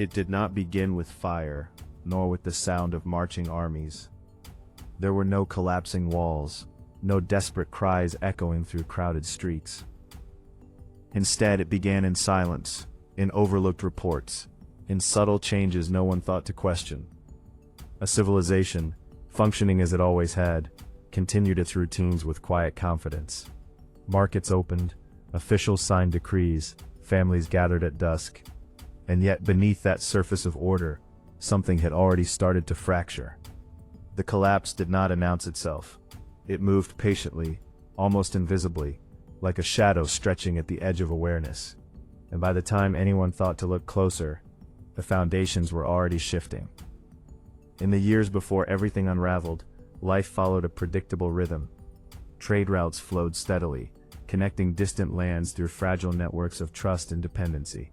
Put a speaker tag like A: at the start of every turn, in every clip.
A: It did not begin with fire, nor with the sound of marching armies. There were no collapsing walls, no desperate cries echoing through crowded streets. Instead, it began in silence, in overlooked reports, in subtle changes no one thought to question. A civilization, functioning as it always had, continued its routines with quiet confidence. Markets opened, officials signed decrees, families gathered at dusk. And yet beneath that surface of order, something had already started to fracture. The collapse did not announce itself. It moved patiently, almost invisibly, like a shadow stretching at the edge of awareness. And by the time anyone thought to look closer, the foundations were already shifting. In the years before everything unraveled, life followed a predictable rhythm. Trade routes flowed steadily, connecting distant lands through fragile networks of trust and dependency.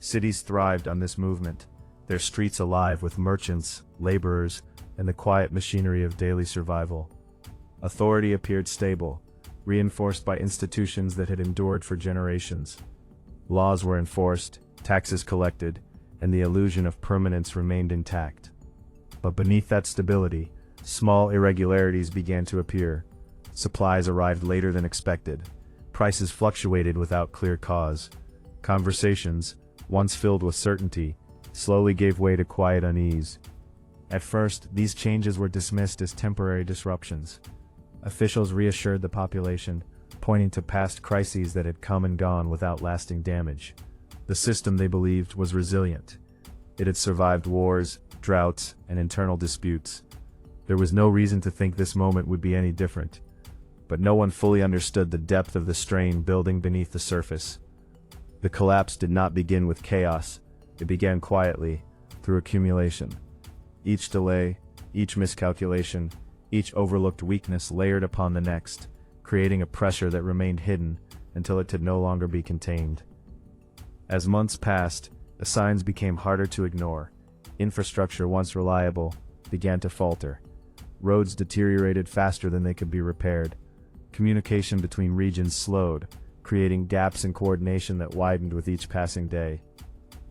A: Cities thrived on this movement, their streets alive with merchants, laborers, and the quiet machinery of daily survival. Authority appeared stable, reinforced by institutions that had endured for generations. Laws were enforced, taxes collected, and the illusion of permanence remained intact. But beneath that stability, small irregularities began to appear. Supplies arrived later than expected. Prices fluctuated without clear cause. Conversations, once filled with certainty, slowly gave way to quiet unease. At first, these changes were dismissed as temporary disruptions. Officials reassured the population, pointing to past crises that had come and gone without lasting damage. The system, they believed, was resilient. It had survived wars, droughts, and internal disputes. There was no reason to think this moment would be any different. But no one fully understood the depth of the strain building beneath the surface. The collapse did not begin with chaos. It began quietly, through accumulation. Each delay, each miscalculation, each overlooked weakness layered upon the next, creating a pressure that remained hidden until it could no longer be contained. As months passed, the signs became harder to ignore. Infrastructure, once reliable, began to falter. Roads deteriorated faster than they could be repaired. Communication between regions slowed, creating gaps in coordination that widened with each passing day.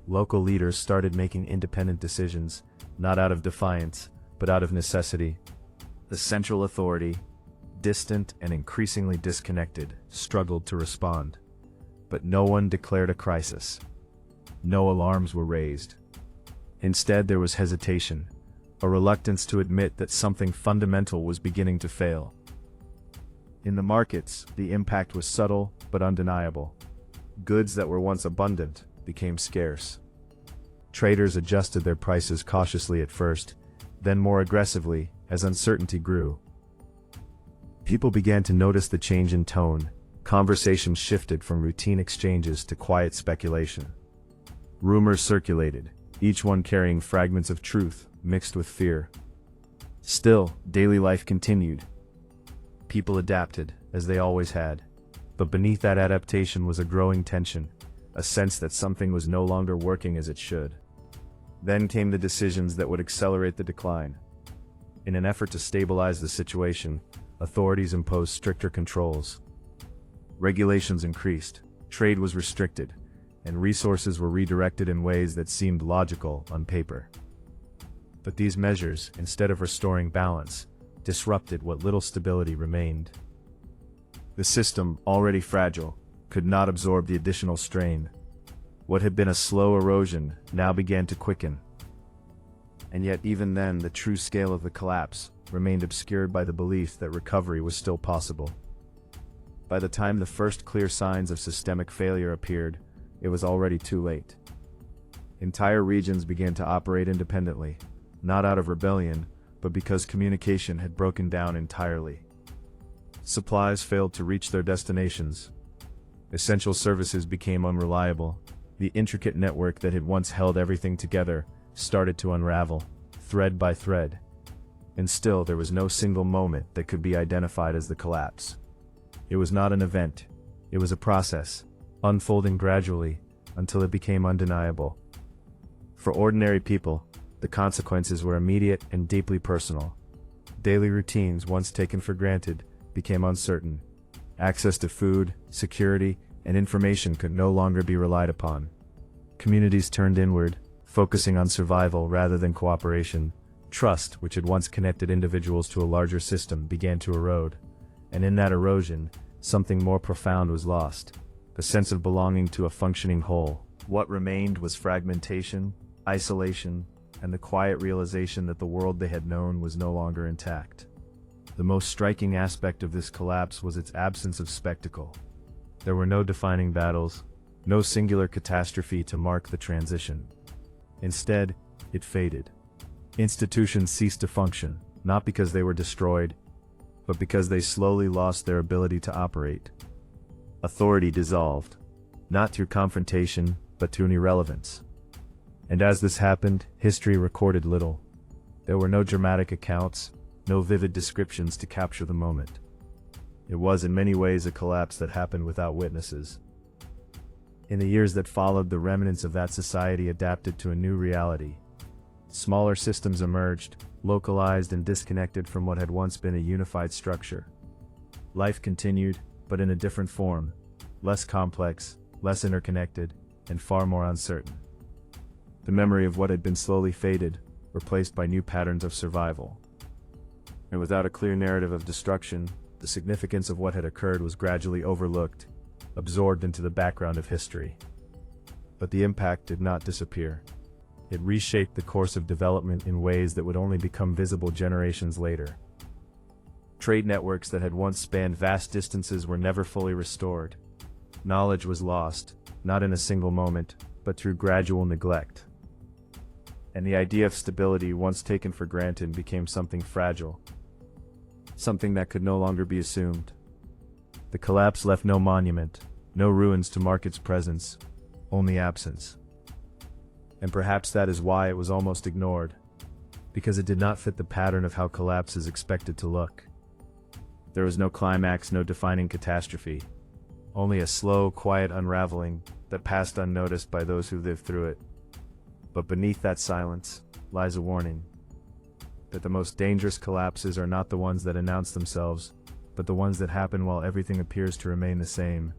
A: Local leaders started making independent decisions, not out of defiance, but out of necessity. The central authority, distant and increasingly disconnected, struggled to respond. But no one declared a crisis. No alarms were raised. Instead, there was hesitation, a reluctance to admit that something fundamental was beginning to fail. In the markets, the impact was subtle but undeniable. Goods that were once abundant became scarce. Traders adjusted their prices cautiously at first, then more aggressively as uncertainty grew. People began to notice the change in tone. Conversations shifted from routine exchanges to quiet speculation. Rumors circulated, each one carrying fragments of truth mixed with fear. Still, daily life continued. People adapted, as they always had. But beneath that adaptation was a growing tension, a sense that something was no longer working as it should. Then came the decisions that would accelerate the decline. In an effort to stabilize the situation, authorities imposed stricter controls. Regulations increased, trade was restricted, and resources were redirected in ways that seemed logical on paper. But these measures, instead of restoring balance, disrupted what little stability remained. The system, already fragile, could not absorb the additional strain. What had been a slow erosion now began to quicken. And yet even then, the true scale of the collapse remained obscured by the belief that recovery was still possible. By the time the first clear signs of systemic failure appeared, it was already too late. Entire regions began to operate independently, not out of rebellion, but because communication had broken down entirely. Supplies failed to reach their destinations. Essential services became unreliable. The intricate network that had once held everything together started to unravel, thread by thread. And still, there was no single moment that could be identified as the collapse. It was not an event. It was a process, unfolding gradually until it became undeniable. For ordinary people, the consequences were immediate and deeply personal. Daily routines, once taken for granted, became uncertain. Access to food, security, and information could no longer be relied upon. Communities turned inward, focusing on survival rather than cooperation. Trust, which had once connected individuals to a larger system, began to erode. And in that erosion, something more profound was lost: the sense of belonging to a functioning whole. What remained was fragmentation, isolation, and the quiet realization that the world they had known was no longer intact. The most striking aspect of this collapse was its absence of spectacle. There were no defining battles, no singular catastrophe to mark the transition. Instead, it faded. Institutions ceased to function, not because they were destroyed, but because they slowly lost their ability to operate. Authority dissolved, not through confrontation, but through irrelevance. And as this happened, history recorded little. There were no dramatic accounts, no vivid descriptions to capture the moment. It was in many ways a collapse that happened without witnesses. In the years that followed, the remnants of that society adapted to a new reality. Smaller systems emerged, localized and disconnected from what had once been a unified structure. Life continued, but in a different form, less complex, less interconnected, and far more uncertain. The memory of what had been slowly faded, replaced by new patterns of survival. And without a clear narrative of destruction, the significance of what had occurred was gradually overlooked, absorbed into the background of history. But the impact did not disappear. It reshaped the course of development in ways that would only become visible generations later. Trade networks that had once spanned vast distances were never fully restored. Knowledge was lost, not in a single moment, but through gradual neglect. And the idea of stability, once taken for granted, became something fragile, something that could no longer be assumed. The collapse left no monument, no ruins to mark its presence, only absence. And perhaps that is why it was almost ignored, because it did not fit the pattern of how collapse is expected to look. There was no climax, no defining catastrophe, only a slow, quiet unraveling that passed unnoticed by those who lived through it. But beneath that silence lies a warning that the most dangerous collapses are not the ones that announce themselves, but the ones that happen while everything appears to remain the same.